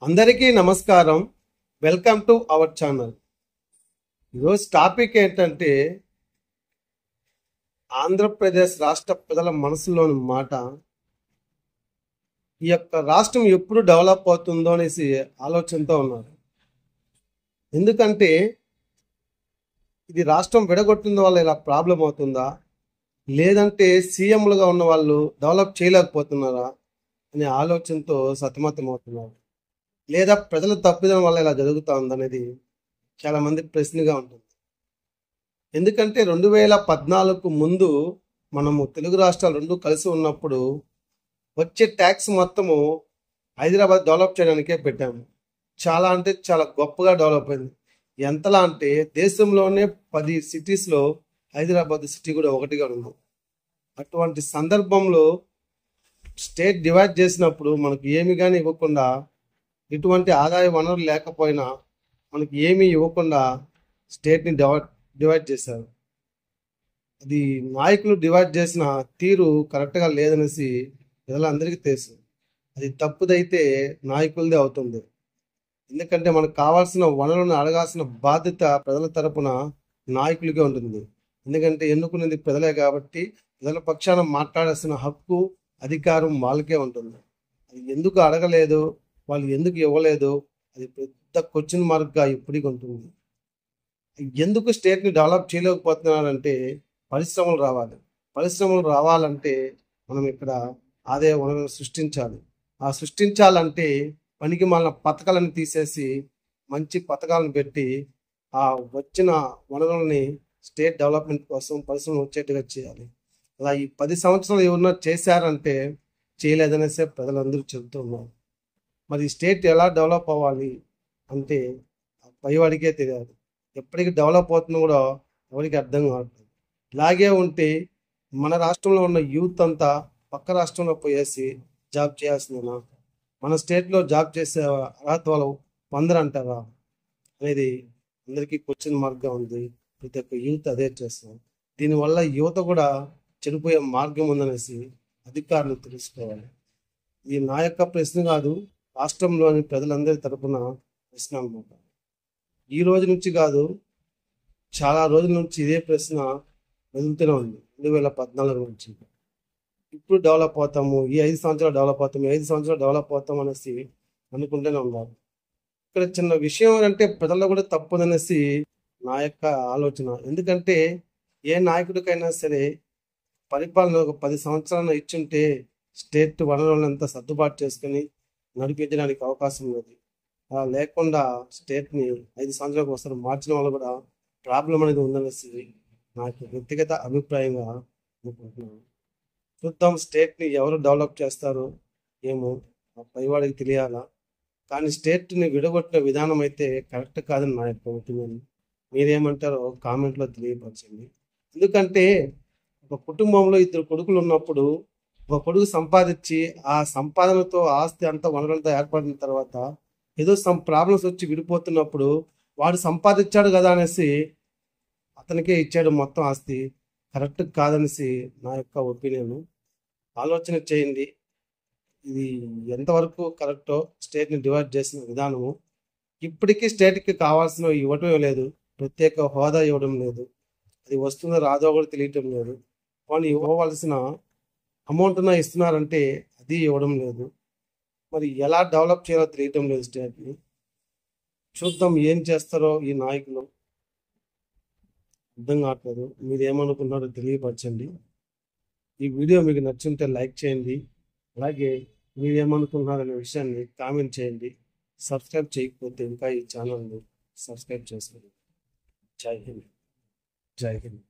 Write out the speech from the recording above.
అందరికీ నమస్కారం. Welcome to our channel. ఈరోజు టాపిక్ ఏంటంటే ఆంధ్రప్రదేశ్ రాష్ట్ర ప్రజల మనసులోని మాట. ఈ యొక్క రాష్ట్రం ఎప్పుడు డెవలప్ అవుతుందో అనేసి ఆలోచనతో ఉన్నారు. ఎందుకంటే ఇది రాష్ట్రం విడగొట్టిన వల్ల ఇలా ప్రాబ్లం అవుతుందా, లేదంటే సీఎంలుగా ఉన్న వాళ్ళు డెవలప్ చేయలేకపోతున్నారా అనే ఆలోచనతో సతమతం అవుతున్నారు, లేదా ప్రజల తప్పిదం వల్ల ఇలా జరుగుతూ ఉందనేది చాలా మంది ప్రశ్నగా ఉంటుంది. ఎందుకంటే 2014 ముందు మనము తెలుగు రాష్ట్రాలు రెండు కలిసి ఉన్నప్పుడు వచ్చే ట్యాక్స్ మొత్తము హైదరాబాద్ డెవలప్ చేయడానికే పెట్టాము. చాలా అంటే చాలా గొప్పగా డెవలప్ అయింది. ఎంతలా అంటే దేశంలోనే 10 సిటీస్లో హైదరాబాద్ సిటీ కూడా ఒకటిగా ఉంది. అటువంటి సందర్భంలో స్టేట్ డివైడ్ చేసినప్పుడు మనకు ఏమి కానీ ఇవ్వకుండా, ఎటువంటి ఆదాయ వనరు లేకపోయినా మనకి ఏమీ ఇవ్వకుండా స్టేట్ని డివైడ్ చేశారు. అది నాయకులు డివైడ్ చేసిన తీరు కరెక్ట్గా లేదనేసి ప్రజలందరికీ తెలుసు. అది తప్పుదైతే నాయకులదే అవుతుంది. ఎందుకంటే మనకు కావాల్సిన వనరులను అడగాల్సిన బాధ్యత ప్రజల తరపున నాయకులకే ఉంటుంది. ఎందుకంటే ఎన్నుకున్నది ప్రజలే కాబట్టి ప్రజల పక్షాన మాట్లాడాల్సిన హక్కు, అధికారం వాళ్ళకే ఉంటుంది. అది ఎందుకు అడగలేదు, వాళ్ళు ఎందుకు ఇవ్వలేదు, అది పెద్ద క్వశ్చన్ మార్క్గా ఇప్పటికి ఉంటుంది. ఎందుకు స్టేట్ని డెవలప్ చేయలేకపోతున్నారంటే పరిశ్రమలు రావాలి. పరిశ్రమలు రావాలంటే మనం ఇక్కడ ఆదాయ వనరులను సృష్టించాలి. ఆ సృష్టించాలంటే పనికి మాలిన పథకాలను తీసేసి మంచి పథకాలను పెట్టి ఆ వచ్చిన వనరులని స్టేట్ డెవలప్మెంట్ కోసం పరిశ్రమలు వచ్చేట్టుగా చేయాలి. అలా ఈ 10 సంవత్సరాలు ఎవరన్నా చేశారంటే చేయలేదనేసే ప్రజలందరూ చెబుతున్నారు. మరి స్టేట్ ఎలా డెవలప్ అవ్వాలి అంటే పైవాడికే తెలియదు. ఎప్పటికి డెవలప్ అవుతుందో కూడా ఎవరికి అర్థం కావట్లేదు. ఇలాగే ఉంటే మన రాష్ట్రంలో ఉన్న యూత్ అంతా పక్క రాష్ట్రంలో పోయేసి జాబ్ చేయాల్సిందేనా? మన స్టేట్లో జాబ్ చేసే అర్హత వాళ్ళు పొందరంటారా అనేది అందరికీ క్వశ్చన్ మార్క్గా ఉంది. ప్రతి ఒక్క యూత్ అదే చేస్తారు. దీనివల్ల యువత కూడా చెడిపోయే మార్గం ఉందనేసి అధికారులు తెలుసుకోవాలి. ఇది నా యొక్క ప్రశ్న కాదు, రాష్ట్రంలోని ప్రజలందరి తరపున ప్రశ్న అన్నమాట. ఈ రోజు నుంచి కాదు, చాలా రోజుల నుంచి ఇదే ప్రశ్న వెళ్తూనే ఉంది. 2014 నుంచి ఇప్పుడు డెవలప్ అవుతాము, ఈ 5 సంవత్సరాలు డెవలప్ అవుతాము, ఈ 5 సంవత్సరాలు డెవలప్ అవుతాం అనేసి అనుకుంటూనే ఉన్నారు. ఇక్కడ చిన్న విషయం అంటే ప్రజల్లో కూడా తప్పుదనేసి నా యొక్క ఆలోచన. ఎందుకంటే ఏ నాయకుడికైనా సరే పరిపాలన ఒక 10 సంవత్సరాలు ఇచ్చుంటే స్టేట్ వనరులంతా సర్దుబాటు చేసుకుని నడిపించడానికి అవకాశం ఉంది. అలా లేకుండా స్టేట్ని 5 సంవత్సరాలకు ఒకసారి మార్చడం వల్ల కూడా ప్రాబ్లం అనేది ఉందనేసి నాకు వ్యక్తిగత అభిప్రాయంగా అనుకుంటున్నాను. చూద్దాం స్టేట్ని ఎవరు డెవలప్ చేస్తారో ఏమో, ఆ పైవాడికి తెలియాలా. కానీ స్టేట్ని విడగొట్టిన విధానం అయితే కరెక్ట్ కాదని నా యొక్క ఒపీనియన్. మీరేమంటారో కామెంట్లో తెలియపరచండి. ఎందుకంటే ఒక కుటుంబంలో 2 కొడుకులు ఉన్నప్పుడు ఒక కొడుకు సంపాదించి ఆ సంపాదనతో ఆస్తి అంతా వనరులతో ఏర్పడిన తర్వాత ఏదో సమ్ ప్రాబ్లమ్స్ వచ్చి విడిపోతున్నప్పుడు వాడు సంపాదించాడు కదా అనేసి అతనికే ఇచ్చాడు మొత్తం ఆస్తి. కరెక్ట్ కాదనేసి నా యొక్క ఒపీనియన్. ఆలోచన చేయండి, ఇది ఎంతవరకు కరెక్టో స్టేట్ని డివైడ్ చేసిన విధానము. ఇప్పటికీ స్టేట్కి కావాల్సిన ఇవ్వటం లేదు, ప్రత్యేక హోదా ఇవ్వడం లేదు, అది వస్తుందో రాదో కూడా తెలియటం లేదు. వాళ్ళు ఇవ్వవలసిన అమౌంట్న ఇస్తున్నారంటే అది ఇవ్వడం లేదు. మరి ఎలా డెవలప్ చేయాలో తెలియటం లేదు స్టేట్ని. చూద్దాం ఏం చేస్తారో ఈ నాయకులు, అర్థం కావట్లేదు. మీరు ఏమనుకున్నారో తెలియపరచండి. ఈ వీడియో మీకు నచ్చుంటే లైక్ చేయండి. అలాగే మీరు ఏమనుకున్నారనే విషయాన్ని కామెంట్ చేయండి. సబ్స్క్రైబ్ చేయకపోతే ఇంకా ఈ ఛానల్ని సబ్స్క్రైబ్ చేసుకోండి. జై హింద్. జై హింద్.